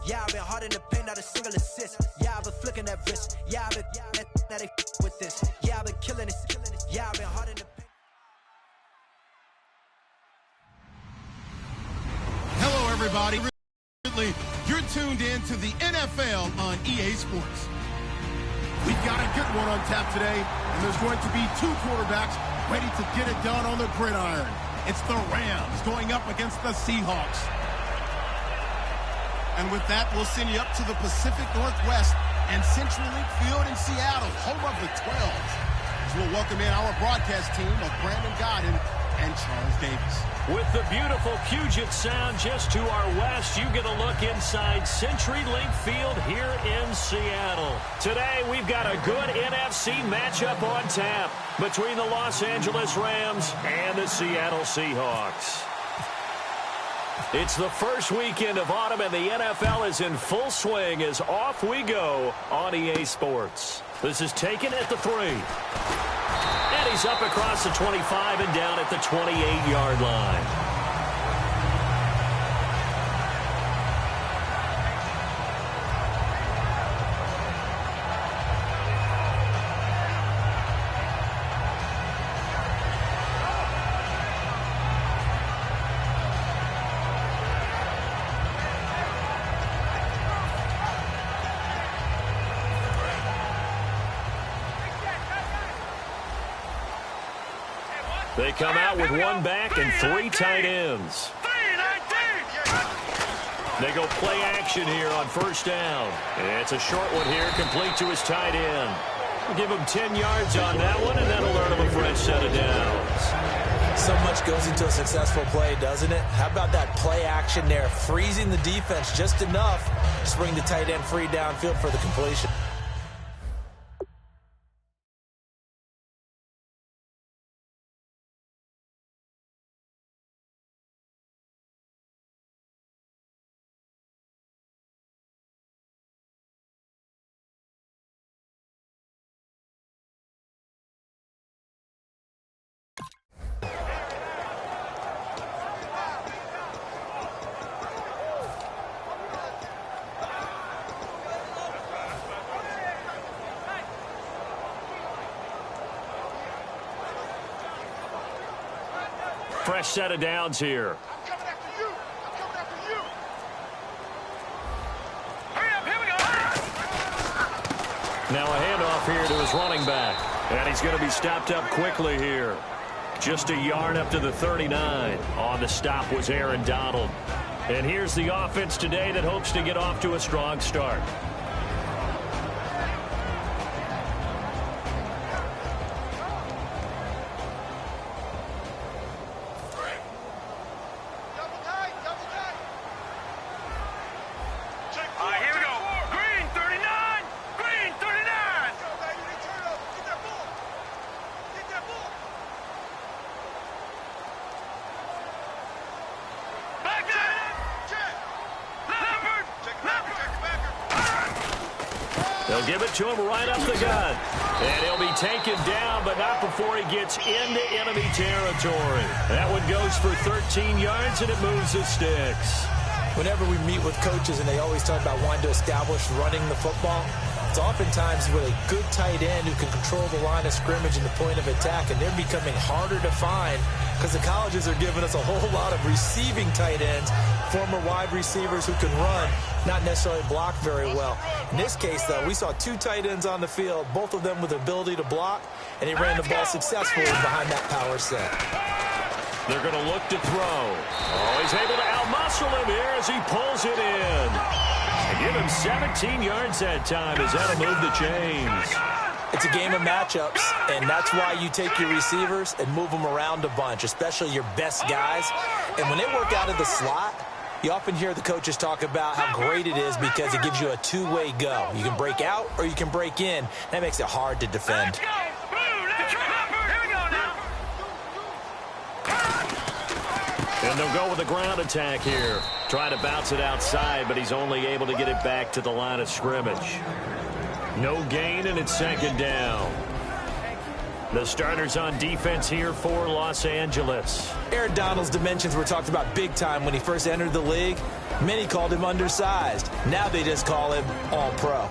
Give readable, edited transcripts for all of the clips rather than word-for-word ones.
Yeah, I've been hard in the paint, not a single assist. Yeah, I've been flicking that wrist. Yeah, I've been that they with this. Yeah, I've been killing it. Yeah, I've been hard in the paint. Hello, everybody. You're tuned in to the NFL on EA Sports. We've got a good one on tap today, and there's going to be two quarterbacks ready to get it done on the gridiron. It's the Rams going up against the Seahawks. And with that, we'll send you up to the Pacific Northwest and Central League Field in Seattle, home of the 12. As we'll welcome in our broadcast team of Brandon Godden and Charles Davis. With the beautiful Puget Sound just to our west, you get a look inside CenturyLink Field here in Seattle. Today, we've got a good NFC matchup on tap between the Los Angeles Rams and the Seattle Seahawks. It's the first weekend of autumn, and the NFL is in full swing as off we go on EA Sports. This is taken at the 3. And he's up across the 25 and down at the 28-yard line. They come out with one back and 3 tight ends. They go play action here on first down. And it's a short one here, complete to his tight end. We'll give him 10 yards on that one, and that'll earn him a fresh set of downs. So much goes into a successful play, doesn't it? How about that play action there, freezing the defense just enough to bring the tight end free downfield for the completion. Fresh set of downs here. I'm coming after you. I'm coming after you. Hurry up, here we go. Now a handoff here to his running back. And he's going to be stopped up quickly here. Just a yard up to the 39. On the stop was Aaron Donald. And here's the offense today that hopes to get off to a strong start. They'll give it to him right up the gut. And he'll be taken down, but not before he gets into enemy territory. That one goes for 13 yards, and it moves the sticks. Whenever we meet with coaches, and they always talk about wanting to establish running the football, it's oftentimes with a good tight end who can control the line of scrimmage and the point of attack, and they're becoming harder to find because the colleges are giving us a whole lot of receiving tight ends, former wide receivers who can run, not necessarily block very well. In this case, though, we saw 2 tight ends on the field, both of them with the ability to block, and he ran the ball successfully behind that power set. They're going to look to throw. Oh, he's able to outmuscle him here as he pulls it in. And give him 17 yards that time as that'll move the chains. It's a game of matchups, and that's why you take your receivers and move them around a bunch, especially your best guys. And when they work out of the slot, you often hear the coaches talk about how great it is because it gives you a two-way go. You can break out or you can break in. That makes it hard to defend. And they'll go with a ground attack here. Trying to bounce it outside, but he's only able to get it back to the line of scrimmage. No gain, and it's second down. The starters on defense here for Los Angeles. Aaron Donald's dimensions were talked about big time when he first entered the league. Many called him undersized. Now they just call him all-pro.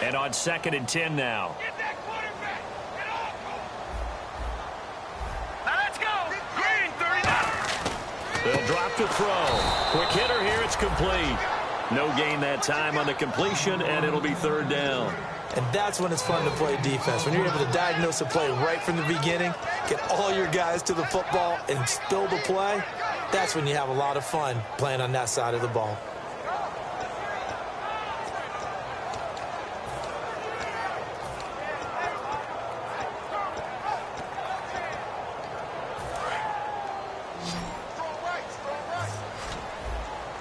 And on 2nd and 10 now. Get that quarterback. Get off. Now let's go. Green 39. They'll drop to throw. Quick hitter here. It's complete. No gain that time on the completion, and it'll be 3rd down. And that's when it's fun to play defense. When you're able to diagnose a play right from the beginning, get all your guys to the football, and spill the play, that's when you have a lot of fun playing on that side of the ball.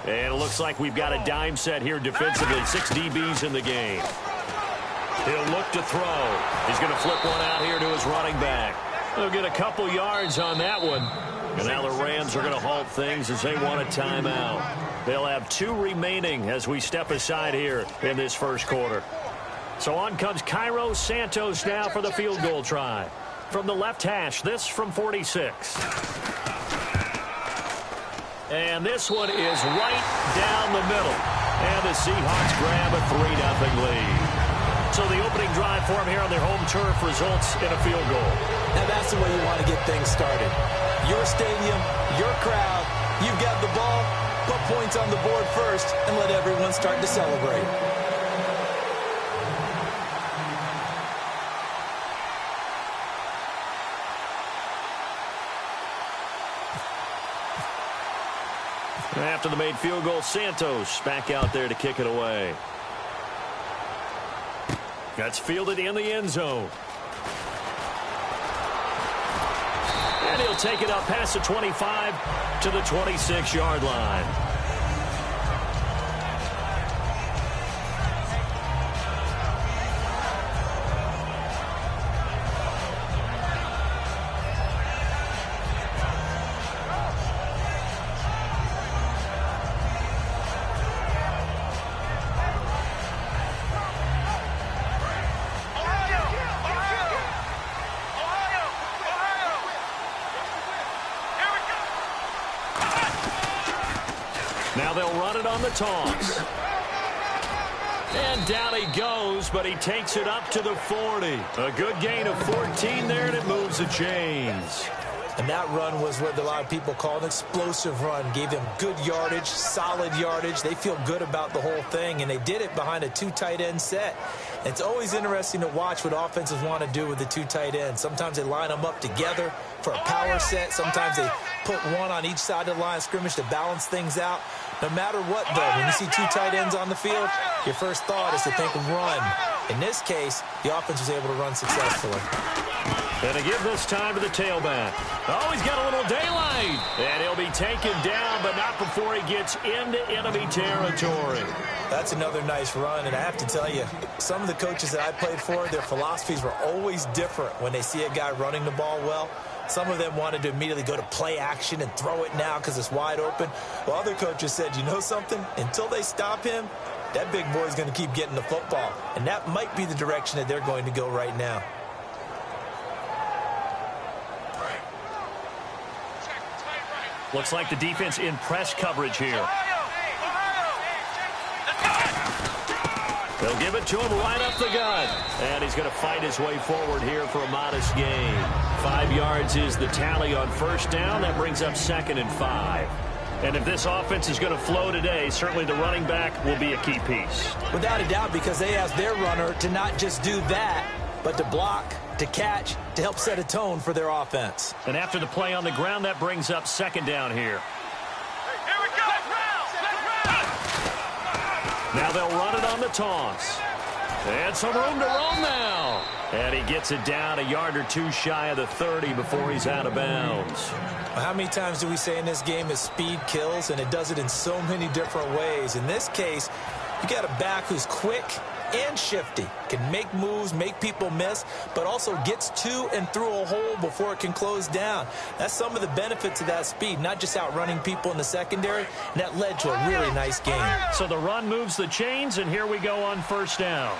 And it looks like we've got a dime set here defensively. 6 DBs in the game. He'll look to throw. He's going to flip one out here to his running back. They'll get a couple yards on that one. And now the Rams are going to halt things as they want a timeout. They'll have 2 remaining as we step aside here in this first quarter. So on comes Cairo Santos now for the field goal try. From the left hash, this from 46. And this one is right down the middle. And the Seahawks grab a 3-0 lead. So the opening drive for them here on their home turf results in a field goal. Now that's the way you want to get things started. Your stadium, your crowd, you've got the ball, put points on the board first, and let everyone start to celebrate. After the made field goal, Santos back out there to kick it away. That's fielded in the end zone. And he'll take it up past the 25 to the 26-yard line. Now they'll run it on the toss. And down he goes, but he takes it up to the 40. A good gain of 14 there, and it moves the chains. And that run was what a lot of people call an explosive run. Gave them good yardage, solid yardage. They feel good about the whole thing, and they did it behind a 2 tight end set. It's always interesting to watch what offenses want to do with the 2 tight ends. Sometimes they line them up together for a power set. Sometimes they put one on each side of the line of scrimmage to balance things out. No matter what, though, when you see 2 tight ends on the field, your first thought is to think run. In this case, the offense was able to run successfully. And to give this time to the tailback. Oh, he's got a little daylight. And he'll be taken down, but not before he gets into enemy territory. That's another nice run, and I have to tell you, some of the coaches that I played for, their philosophies were always different when they see a guy running the ball well. Some of them wanted to immediately go to play action and throw it now because it's wide open. Well, other coaches said, you know something? Until they stop him, that big boy's going to keep getting the football. And that might be the direction that they're going to go right now. Looks like the defense in press coverage here. They'll give it to him right up the gut. And he's going to fight his way forward here for a modest gain. 5 yards is the tally on first down. That brings up 2nd and 5. And if this offense is going to flow today, certainly the running back will be a key piece. Without a doubt, because they asked their runner to not just do that, but to block, to catch, to help set a tone for their offense. And after the play on the ground, that brings up 2nd down here. Here we go. Let's run. Now they'll run it on the toss. And some room to roam now. And he gets it down a yard or 2 shy of the 30 before he's out of bounds. How many times do we say in this game is speed kills, and it does it in so many different ways. In this case, you got a back who's quick and shifty, can make moves, make people miss, but also gets to and through a hole before it can close down. That's some of the benefits of that speed, not just outrunning people in the secondary, and that led to a really nice game. So the run moves the chains, and here we go on first down.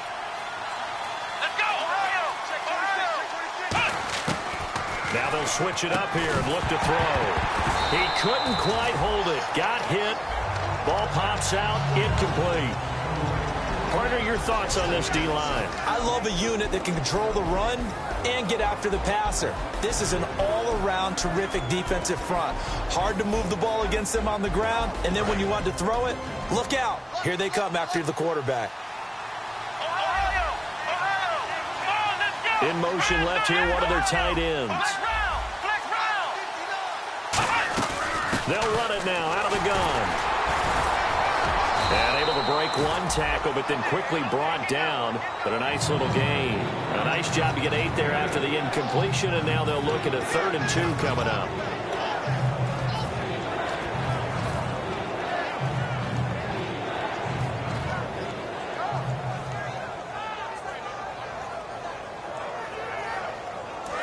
Now they'll switch it up here and look to throw. He couldn't quite hold it. Got hit. Ball pops out. Incomplete. Partner, your thoughts on this D-line? I love a unit that can control the run and get after the passer. This is an all-around terrific defensive front. Hard to move the ball against them on the ground, and then when you want to throw it, look out. Here they come after the quarterback. In motion left here, one of their tight ends. They'll run it now out of the gun. And able to break one tackle, but then quickly brought down. But a nice little gain. A nice job to get 8 there after the incompletion, and now they'll look at a 3rd and 2 coming up.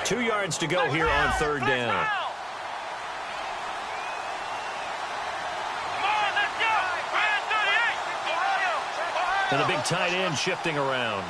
Two yards to go here on 3rd down. And the big tight end shifting around.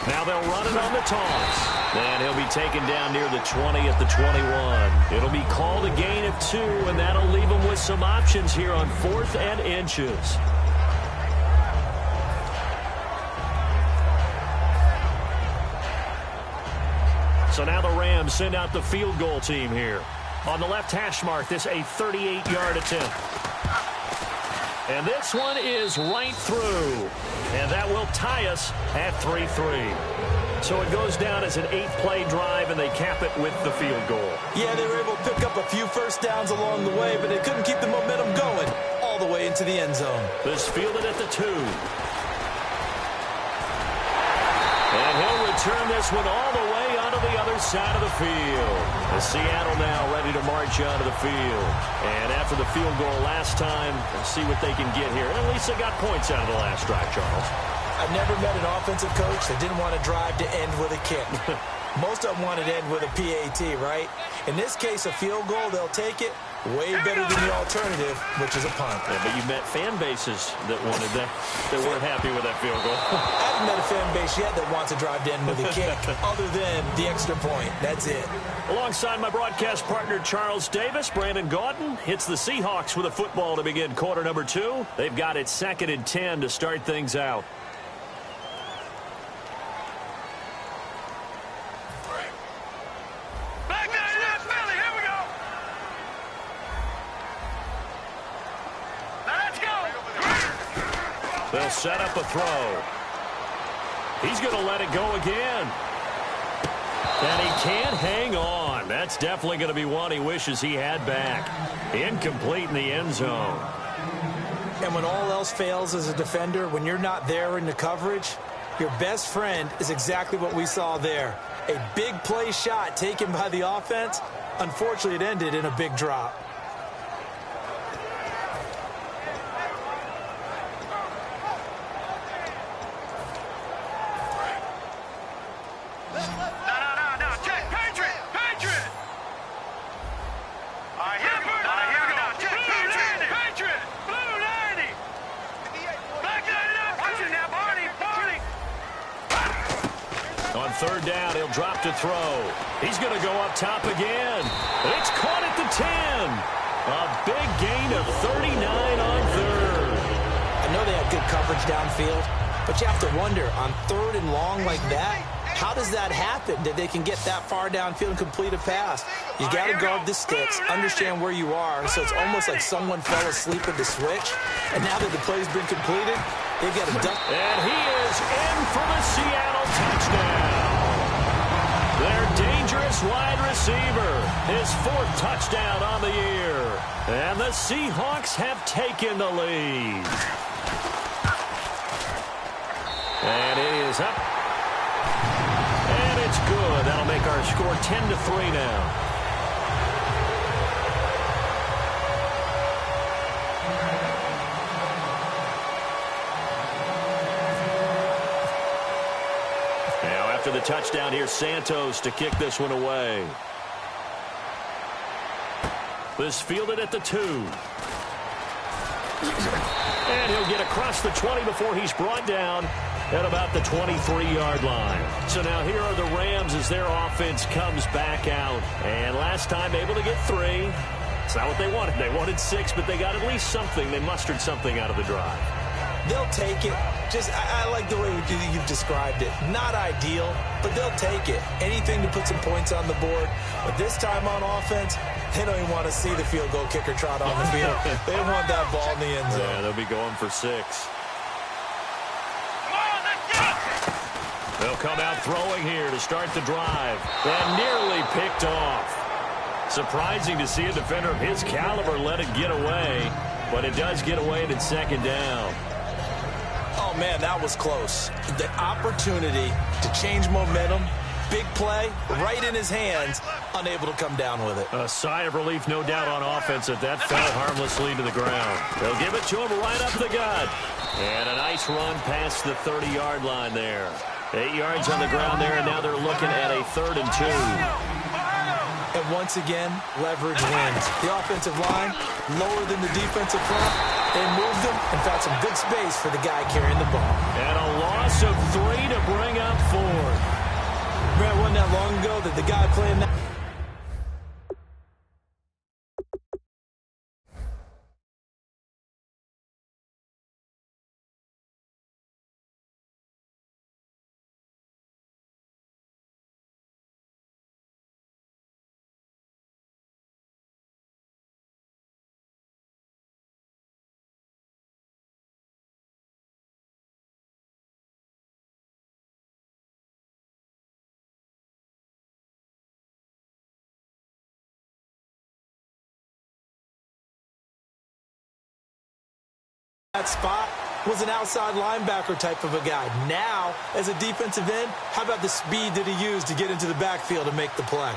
Now they'll run it on the toss. And he'll be taken down near the 20 at the 21. It'll be called a gain of 2, and that'll leave them with some options here on 4th and inches. So now the Rams send out the field goal team here. On the left hash mark, this a 38-yard attempt. And this one is right through. And that will tie us at 3-3. So it goes down as an 8-play drive, and they cap it with the field goal. Yeah, they were able to pick up a few first downs along the way, but they couldn't keep the momentum going all the way into the end zone. This fielded at the 2. And he'll return this one all the way onto the other side of the field. The Seattle now ready to march onto the field. And after the field goal last time, let's see what they can get here. And at least they got points out of the last drive, Charles. I've never met an offensive coach that didn't want to drive to end with a kick. Most of them wanted to end with a PAT, right? In this case, a field goal, they'll take it. Way better than the alternative, which is a punt. Yeah, but you met fan bases that wanted that, that weren't happy with that field goal. I haven't met a fan base yet that wants to drive to end with a kick, other than the extra point. That's it. Alongside my broadcast partner, Charles Davis, Brandon Gaudin hits the Seahawks with a football to begin quarter number 2. They've got it 2nd and 10 to start things out. They'll set up a throw. He's going to let it go again. And he can't hang on. That's definitely going to be one he wishes he had back. Incomplete in the end zone. And when all else fails as a defender, when you're not there in the coverage, your best friend is exactly what we saw there. A big play shot taken by the offense. Unfortunately, it ended in a big drop. Third down, he'll drop to throw. He's going to go up top again. It's caught at the 10. A big gain of 39 on 3rd. I know they have good coverage downfield, but you have to wonder, on 3rd and long like that, how does that happen that they can get that far downfield and complete a pass? You got to guard the sticks, understand where you are, so it's almost like someone fell asleep at the switch, and now that the play's been completed, they've got to duck. And he is in for the Seattle touchdown. Their dangerous wide receiver, his 4th touchdown on the year. And the Seahawks have taken the lead. And it is up. And it's good. That'll make our score 10-3 now. After the touchdown here, Santos to kick this one away. This fielded at the 2. And he'll get across the 20 before he's brought down at about the 23-yard line. So now here are the Rams as their offense comes back out. And last time able to get 3. It's not what they wanted. They wanted 6, but they got at least something. They mustered something out of the drive. They'll take it. I like the way you've described it. Not ideal, but they'll take it. Anything to put some points on the board. But this time on offense, they don't even want to see the field goal kicker trot on the field. They want that ball in the end zone. Yeah, they'll be going for 6. They'll come out throwing here to start the drive. And nearly picked off. Surprising to see a defender of his caliber let it get away. But it does get away and it's second down. Oh, man, that was close. The opportunity to change momentum, big play, right in his hands, unable to come down with it. A sigh of relief, no doubt, on offense that fell harmlessly to the ground. They'll give it to him right up the gut. And a nice run past the 30-yard line there. 8 yards on the ground there, and now they're looking at a 3rd and 2. And once again, leverage wins. The offensive line, lower than the defensive front. They moved them and found some good space for the guy carrying the ball. And a loss of 3 to bring up 4. Man, it wasn't that long ago that the guy playing that. That spot was an outside linebacker type of a guy. Now, as a defensive end, how about the speed that he used to get into the backfield and make the play?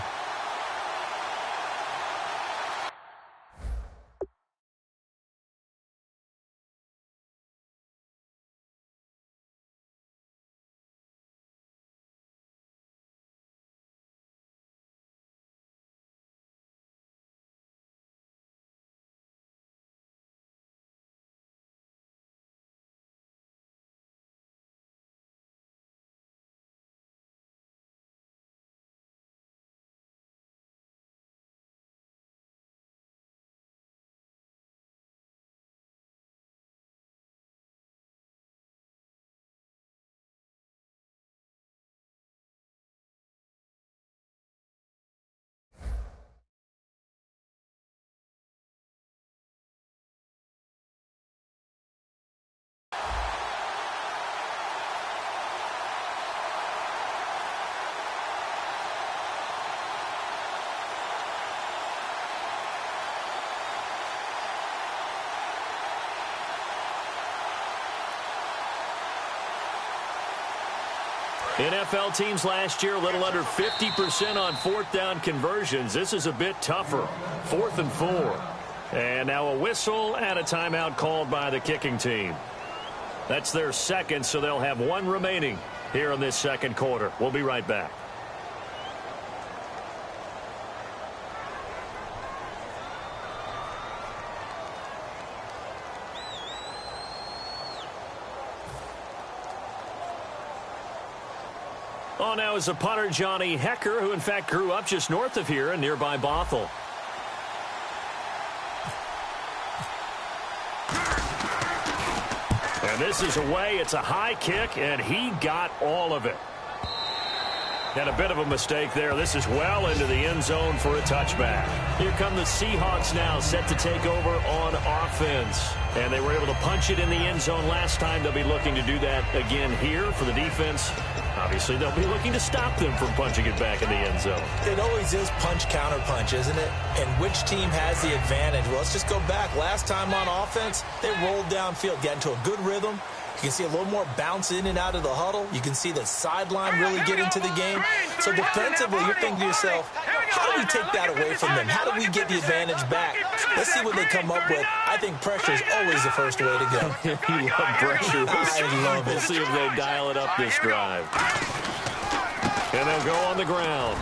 NFL teams last year a little under 50% on 4th down conversions. This is a bit tougher. 4th and 4. And now a whistle and a timeout called by the kicking team. That's their second, so they'll have 1 remaining here in this second quarter. We'll be right back. On now is the punter, Johnny Hecker, who in fact grew up just north of here in nearby Bothell. And this is away. It's a high kick, and he got all of it. And a bit of a mistake there. This is well into the end zone for a touchback. Here come the Seahawks now, set to take over on offense. And they were able to punch it in the end zone last time. They'll be looking to do that again here for the defense. Obviously, they'll be looking to stop them from punching it back in the end zone. It always is punch-counter-punch, isn't it? And which team has the advantage? Well, let's just go back. Last time on offense, they rolled downfield, got into a good rhythm. You can see a little more bounce in and out of the huddle. You can see the sideline really get into the game. So defensively, you're thinking to yourself, how do we take that away from them? How do we get the advantage back? Let's see what they come up with. I think pressure is always the first way to go. You love pressure. I love it. We'll see if they dial it up this drive. And they'll go on the ground.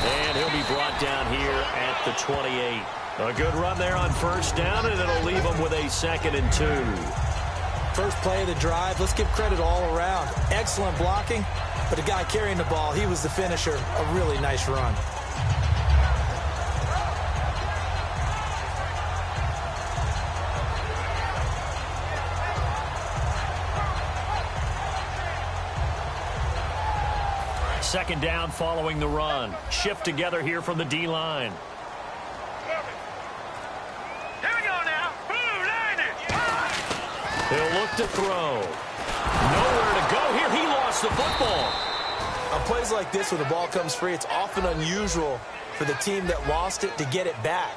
And he'll be brought down here at the 28. A good run there on first down, and it'll leave them with a 2nd and 2. First play of the drive, let's give credit all around. Excellent blocking, but the guy carrying the ball, he was the finisher. A really nice run. Second down following the run. Shift together here from the D-line. Here we go now. Boom, line it. He'll look to throw. Nowhere to go here. He lost the football. On plays like this where the ball comes free, it's often unusual for the team that lost it to get it back.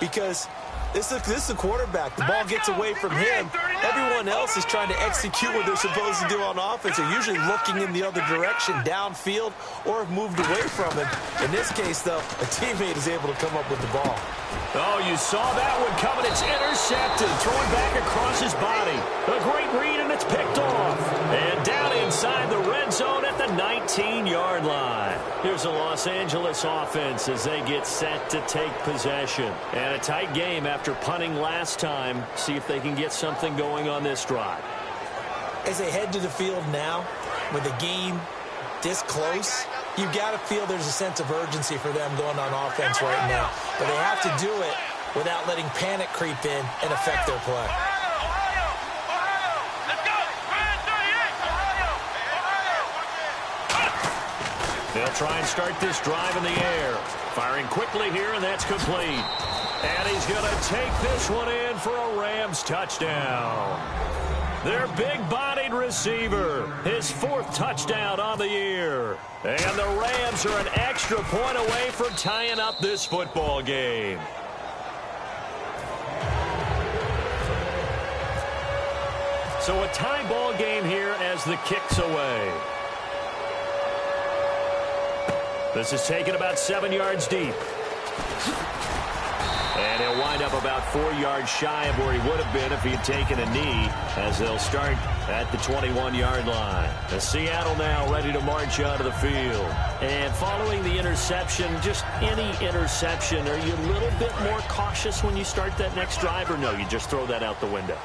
Because this is the quarterback. The ball gets away from him. Everyone else is trying to execute what they're supposed to do on offense. They're usually looking in the other direction, downfield, or have moved away from him. In this case, though, a teammate is able to come up with the ball. Oh, you saw that one coming. It's intercepted. Thrown back across his body. A great read, and it's picked off. And down inside the red zone at the 19-yard line. Here's the Los Angeles offense as they get set to take possession. And a tight game after punting last time. See if they can get something going on this drive. As they head to the field now, with the game this close, you've got to feel there's a sense of urgency for them going on offense right now. But they have to do it without letting panic creep in and affect their play. Let's go. 38. They'll try and start this drive in the air. Firing quickly here, and that's complete. And he's going to take this one in for a Rams touchdown. Their big-bodied receiver, his 4th touchdown on the year. And the Rams are an extra point away from tying up this football game. So a tie ball game here as the kick's away. This is taken about 7 yards deep. And he'll wind up about 4 yards shy of where he would have been if he had taken a knee, as they'll start at the 21-yard line. The Seattle now ready to march out of the field. And following the interception, just any interception, are you a little bit more cautious when you start that next drive, or no, you just throw that out the window?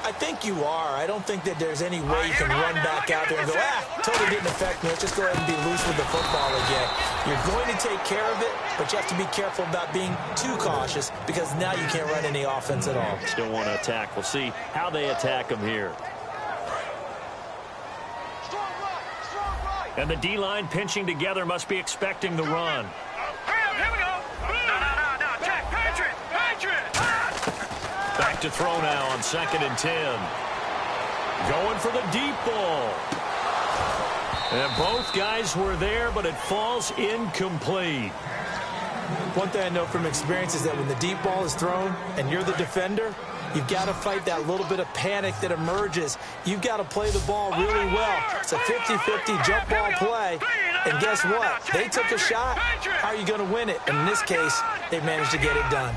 I think you are. I don't think that there's any way you can run back out there and go, totally didn't affect me. Let's just go ahead and be loose with the football again. You're going to take care of it, but you have to be careful about being too cautious because now you can't run any offense at all. Still want to attack. We'll see how they attack him here. And the D-line pinching together must be expecting the run. Here we go. No. Jack, Patriot. Back to throw now on 2nd and 10. Going for the deep ball. And both guys were there, but it falls incomplete. One thing I know from experience is that when the deep ball is thrown and you're the defender, you've got to fight that little bit of panic that emerges. You've got to play the ball really well. It's a 50-50 jump ball play. And guess what? They took a shot. How are you going to win it? And in this case, they managed to get it done.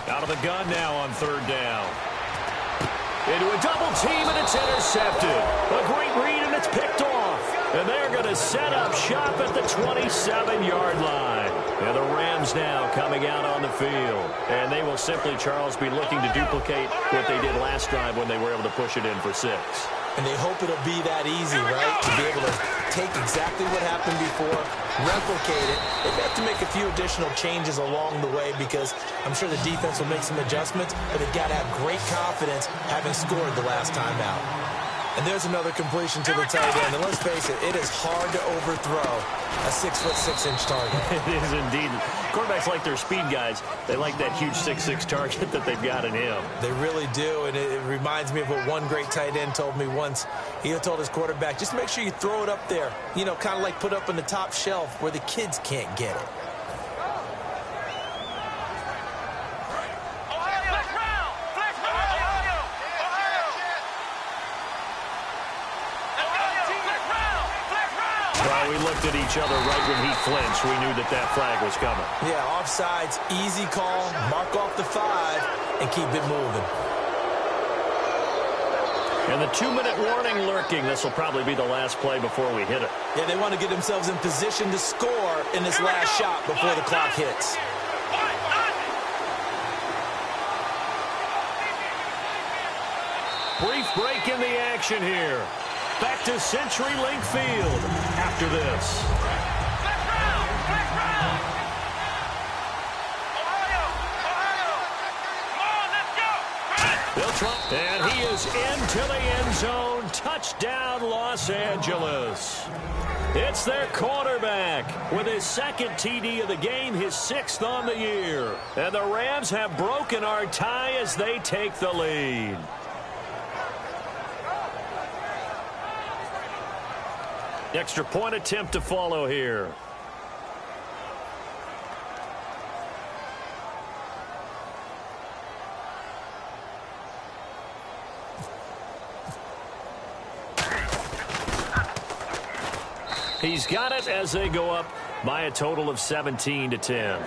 Out of the gun now on 3rd down. Into a double team, and it's intercepted. A great read, and it's picked off. And they're going to set up shop at the 27-yard line. And the Rams now coming out on the field. And they will simply, Charles, be looking to duplicate what they did last drive when they were able to push it in for 6. And they hope it'll be that easy, right? To be able to take exactly what happened before, replicate it. They have to make a few additional changes along the way because I'm sure the defense will make some adjustments, but they've got to have great confidence having scored the last time out. And there's another completion to the tight end. And let's face it is hard to overthrow a 6'6" target. It is indeed. Quarterbacks like their speed guys. They like that huge 6'6" target that they've got in him. They really do, and it reminds me of what one great tight end told me once. He told his quarterback, just make sure you throw it up there. You know, kind of like put up on the top shelf where the kids can't get it. Well, we looked at each other right when he flinched. We knew that flag was coming. Yeah, offsides, easy call, mark off the 5, and keep it moving. And the 2-minute warning lurking. This will probably be the last play before we hit it. Yeah, they want to get themselves in position to score in this last shot before the clock hits. Brief break in the action here. Back to CenturyLink Field after this. And he is into the end zone. Touchdown, Los Angeles. It's their quarterback with his second TD of the game, his 6th on the year. And the Rams have broken our tie as they take the lead. Extra point attempt to follow here. He's got it as they go up by a total of 17-10.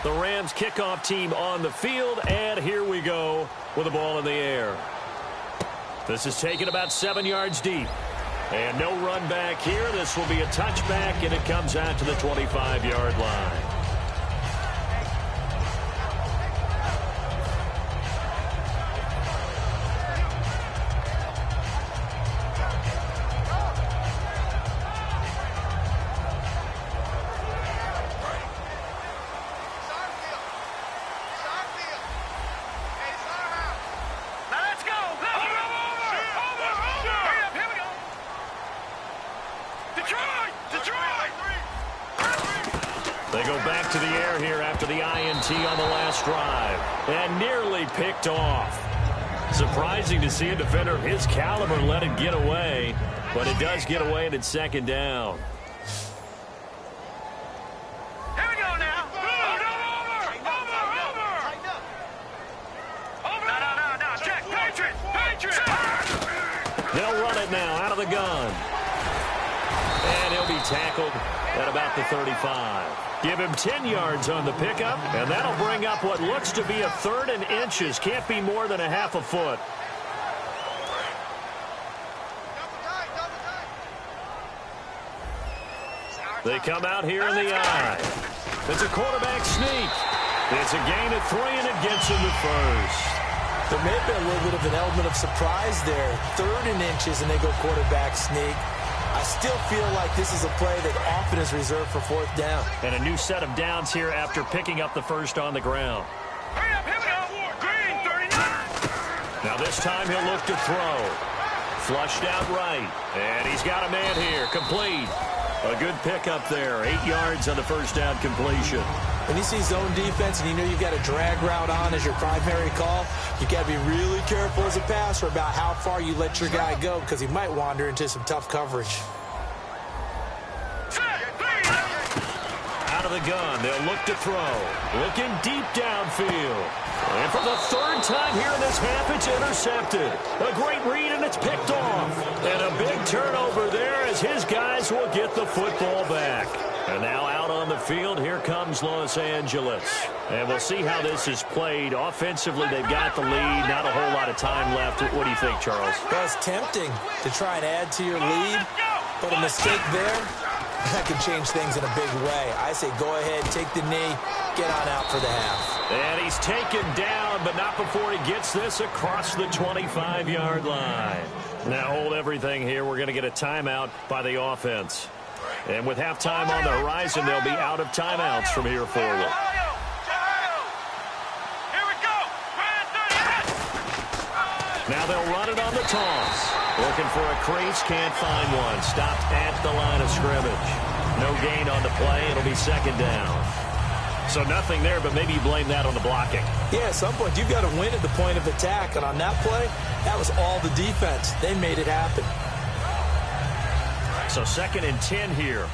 The Rams kickoff team on the field, and here we go with the ball in the air. This is taken about 7 yards deep. And no run back here. This will be a touchback, and it comes out to the 25-yard line. They go back to the air here after the INT on the last drive. And nearly picked off. Surprising to see a defender of his caliber let it get away. But it does get away, and it's 2nd down. Here we go now. Over. No. Check. Patriot. They'll run it now out of the gun. And he'll be tackled at about the 35. Give him 10 yards on the pickup, and that'll bring up what looks to be a 3rd and inches. Can't be more than a half a foot. They come out here in the eye. It's a quarterback sneak. It's a gain of 3, and it gets him to first. There may have been a little bit of an element of surprise there. 3rd and inches, and they go quarterback sneak. I still feel like this is a play that often is reserved for 4th down. And a new set of downs here after picking up the first on the ground. Hurry up, here we go. Green, 39. Now this time he'll look to throw. Flushed out right. And he's got a man here. Complete. A good pickup there. 8 yards on the first down completion. When you see zone defense and you know you've got a drag route on as your primary call, you've got to be really careful as a passer about how far you let your guy go because he might wander into some tough coverage. Out of the gun, they'll look to throw. Looking deep downfield. And for the 3rd time here in this half, it's intercepted. A great read, and it's picked off. And a big turnover there as his guys will get the football back. And now out on the field, here comes Los Angeles. And we'll see how this is played. Offensively, they've got the lead. Not a whole lot of time left. What do you think, Charles? Well, it's tempting to try and add to your lead, but a mistake there, that could change things in a big way. I say go ahead, take the knee, get on out for the half. And he's taken down, but not before he gets this across the 25-yard line. Now hold everything here. We're going to get a timeout by the offense. And with halftime on the horizon, they'll be out of timeouts from here forward. Here we go. Now they'll run it on the toss. Looking for a crease, can't find one. Stopped at the line of scrimmage. No gain on the play. It'll be 2nd down. So nothing there, but maybe you blame that on the blocking. Yeah, at some point, you've got to win at the point of attack. And on that play, that was all the defense. They made it happen. So 2nd and 10 here.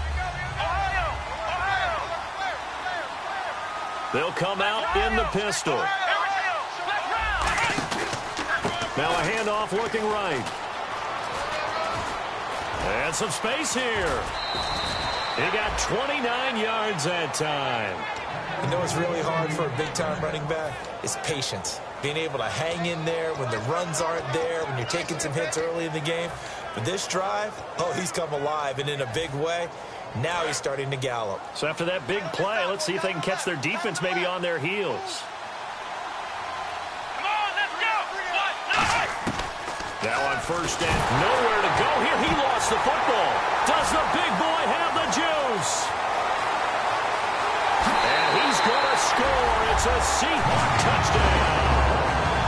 They'll come out in the pistol. Now a handoff looking right. And some space here. He got 29 yards that time. You know what's really hard for a big-time running back? Is patience. Being able to hang in there when the runs aren't there, when you're taking some hits early in the game. But this drive, oh, he's come alive, and in a big way. Now he's starting to gallop. So after that big play, let's see if they can catch their defense maybe on their heels. Come on, let's go. Now on first down, nowhere to go here. He lost the football. Does the big boy have the juice? And he's going to score. It's a Seahawk touchdown.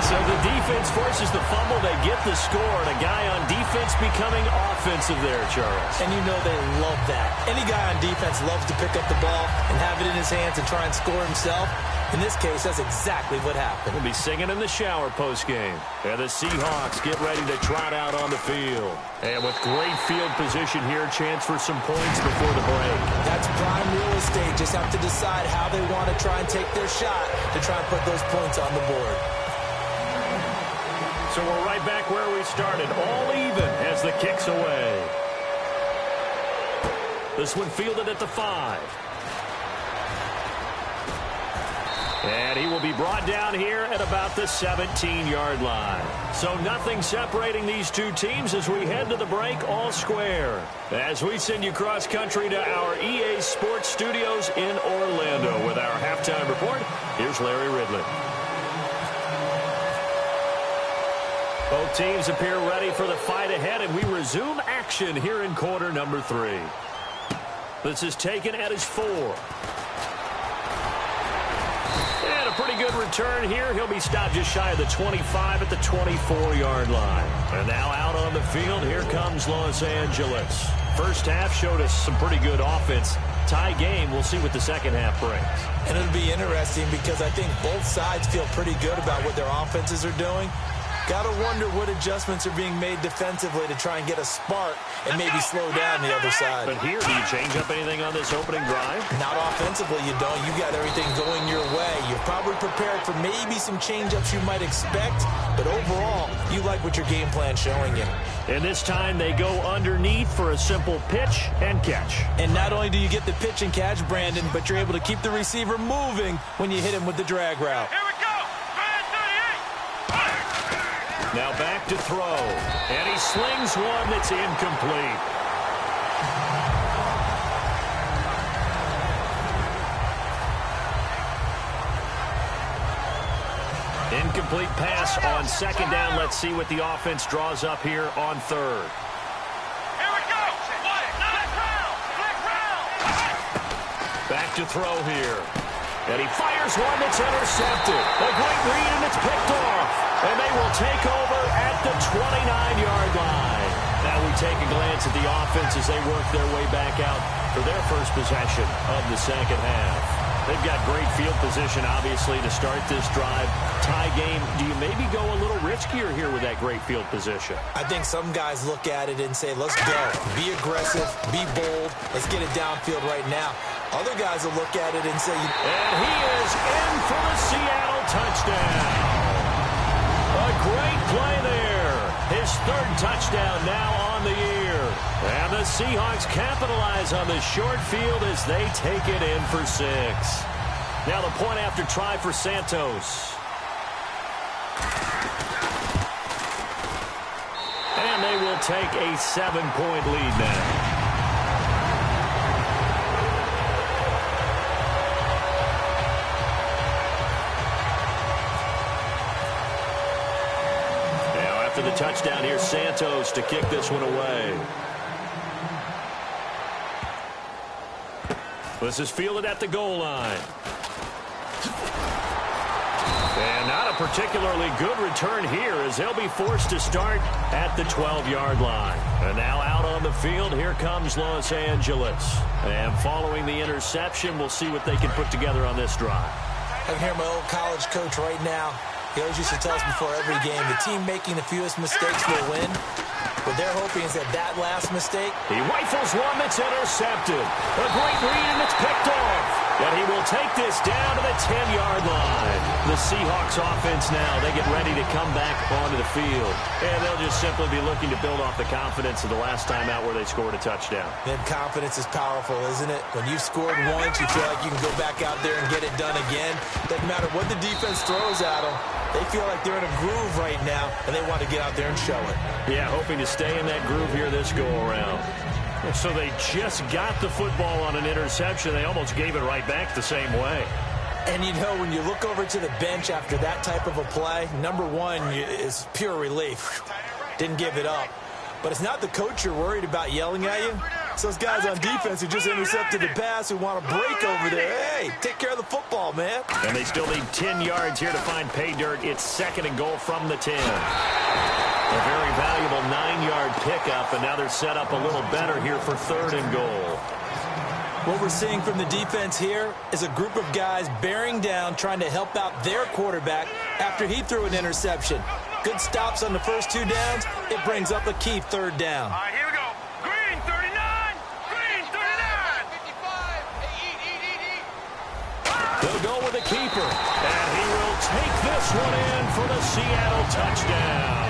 So the defense forces the fumble. They get the score. And a guy on defense becoming offensive there, Charles. And you know they love that. Any guy on defense loves to pick up the ball and have it in his hands and try and score himself. In this case, that's exactly what happened. We'll be singing in the shower postgame. And the Seahawks get ready to trot out on the field. And with great field position here, chance for some points before the break. That's prime real estate. Just have to decide how they want to try and take their shot to try and put those points on the board. So we're right back where we started, all even as the kick's away. This one fielded at the 5. And he will be brought down here at about the 17-yard line. So nothing separating these two teams as we head to the break, all square. As we send you cross-country to our EA Sports Studios in Orlando with our halftime report, here's Larry Ridley. Both teams appear ready for the fight ahead, and we resume action here in quarter number 3. This is taken at his 4. And a pretty good return here. He'll be stopped just shy of the 25 at the 24-yard line. And now out on the field, here comes Los Angeles. First half showed us some pretty good offense. Tie game, we'll see what the second half brings. And it'll be interesting because I think both sides feel pretty good about what their offenses are doing. Got to wonder what adjustments are being made defensively to try and get a spark and maybe slow down the other side. But here, do you change up anything on this opening drive? Not offensively, you don't. You got everything going your way. You're probably prepared for maybe some change-ups you might expect, but overall, you like what your game plan's showing you. And this time, they go underneath for a simple pitch and catch. And not only do you get the pitch and catch, Brandon, but you're able to keep the receiver moving when you hit him with the drag route. Here we go. Now back to throw. And he slings one that's incomplete. Incomplete pass on second down. Let's see what the offense draws up here on third. Here we go. Flick round. Back to throw here. And he fires one that's intercepted. A great read, and it's picked off. And they will take over at the 29-yard line. Now we take a glance at the offense as they work their way back out for their first possession of the second half. They've got great field position, obviously, to start this drive. Tie game, do you maybe go a little riskier here with that great field position? I think some guys look at it and say, let's go. Be aggressive. Be bold. Let's get it downfield right now. Other guys will look at it and say... And he is in for the Seattle touchdown. A great play there. His third touchdown now on the year. And the Seahawks capitalize on the short field as they take it in for 6. Now the point after try for Santos. And they will take a 7-point lead now. The touchdown here, Santos to kick this one away. This is fielded at the goal line. And not a particularly good return here as they'll be forced to start at the 12-yard line. And now out on the field, here comes Los Angeles. And following the interception, we'll see what they can put together on this drive. I can hear my old college coach right now. He always used to tell us before every game, the team making the fewest mistakes will win. What they're hoping is that last mistake... He rifles one that's intercepted. A great read, and it's picked off. And he will take this down to the 10-yard line. The Seahawks offense now, they get ready to come back onto the field. And they'll just simply be looking to build off the confidence of the last time out where they scored a touchdown. Then confidence is powerful, isn't it? When you've scored once, you feel like you can go back out there and get it done again. Doesn't matter what the defense throws at them. They feel like they're in a groove right now, and they want to get out there and show it. Yeah, hoping to stay in that groove here this go-around. So they just got the football on an interception. They almost gave it right back the same way. And, you know, when you look over to the bench after that type of a play, number one is pure relief. Didn't give it up. But it's not the coach you're worried about yelling at you. It's those guys on defense who just intercepted the pass who want to break over there. Hey, take care of the football, man. And they still need 10 yards here to find pay dirt. It's 2nd and goal from the 10. A very valuable 9-yard pickup, and now they're set up a little better here for 3rd and goal. What we're seeing from the defense here is a group of guys bearing down, trying to help out their quarterback after he threw an interception. Good stops on the first 2 downs. It brings up a key 3rd down. All right, here we go. Green 39. Green 39. 55. Hey, eat. They'll go with the keeper. And he will take this one in for the Seattle touchdown.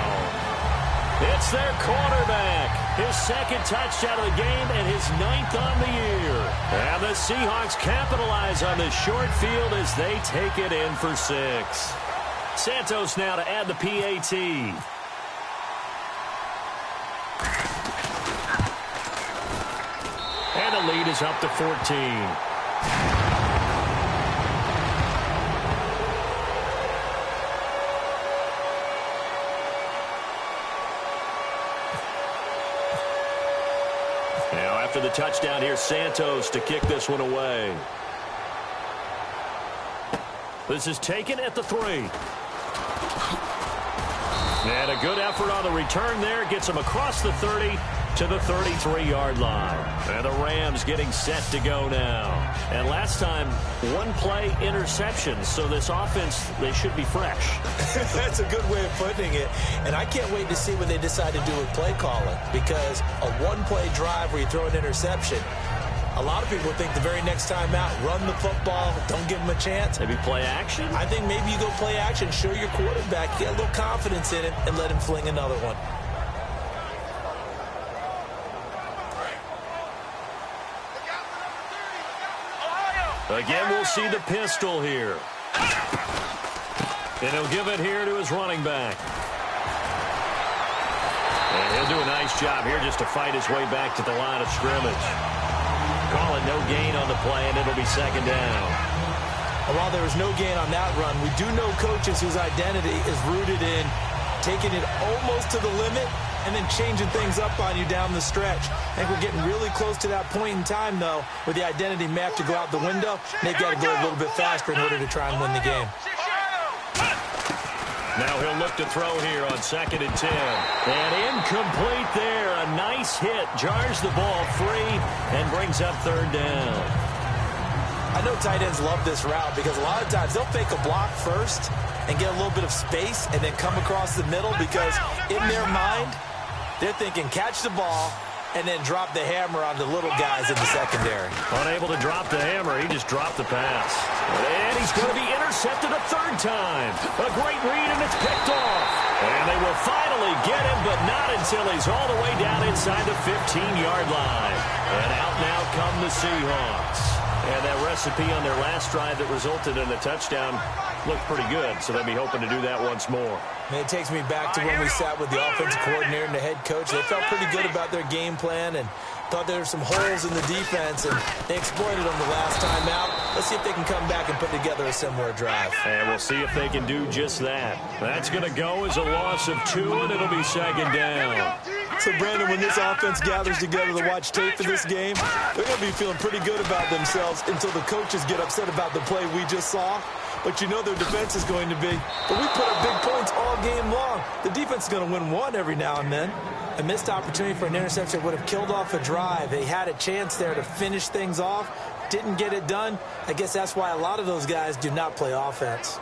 It's their quarterback. His 2nd touchdown of the game and his 9th on the year. And the Seahawks capitalize on this short field as they take it in for 6. Santos now to add the PAT. And the lead is up to 14. After the touchdown here, Santos to kick this one away. This is taken at the 3. And a good effort on the return there. Gets him across the 30 to the 33-yard line. And the Rams getting set to go now. And last time, 1-play interception. So this offense, they should be fresh. That's a good way of putting it. And I can't wait to see what they decide to do with play calling. Because a 1-play drive where you throw an interception, a lot of people think the very next time out, run the football, don't give them a chance. Maybe play action? I think maybe you go play action, show your quarterback, get a little confidence in it, and let him fling another one. Again, we'll see the pistol here. And he'll give it here to his running back. And he'll do a nice job here just to fight his way back to the line of scrimmage. Call it no gain on the play, and it'll be 2nd down. And while there was no gain on that run, we do know coaches whose identity is rooted in taking it almost to the limit and then changing things up on you down the stretch. I think we're getting really close to that point in time, though, where the identity may have to go out the window. They've got to go a little bit faster in order to try and win the game. Now he'll look to throw here on 2nd and 10. And incomplete there. A nice hit. Jars the ball free and brings up 3rd down. I know tight ends love this route because a lot of times they'll fake a block first and get a little bit of space and then come across the middle because in their mind, they're thinking catch the ball and then drop the hammer on the little guys in the secondary. Unable to drop the hammer, he just dropped the pass. And he's going to be intercepted a 3rd time. A great read, and it's picked off. And they will finally get him, but not until he's all the way down inside the 15-yard line. And out now come the Seahawks. And that recipe on their last drive that resulted in a touchdown looked pretty good, so they'll be hoping to do that once more. And it takes me back to when we sat with the offensive coordinator and the head coach. They felt pretty good about their game plan and thought there were some holes in the defense, and they exploited them the last time out. Let's see if they can come back and put together a similar drive. And we'll see if they can do just that. That's going to go as a loss of 2, and it'll be 2nd down. So, Brandon, when this offense gathers together to watch tape for this game, they're going to be feeling pretty good about themselves until the coaches get upset about the play we just saw. But you know their defense is going to be. But we put up big points all game long. The defense is going to win one every now and then. A missed opportunity for an interception would have killed off a drive. They had a chance there to finish things off. Didn't get it done. I guess that's why a lot of those guys do not play offense.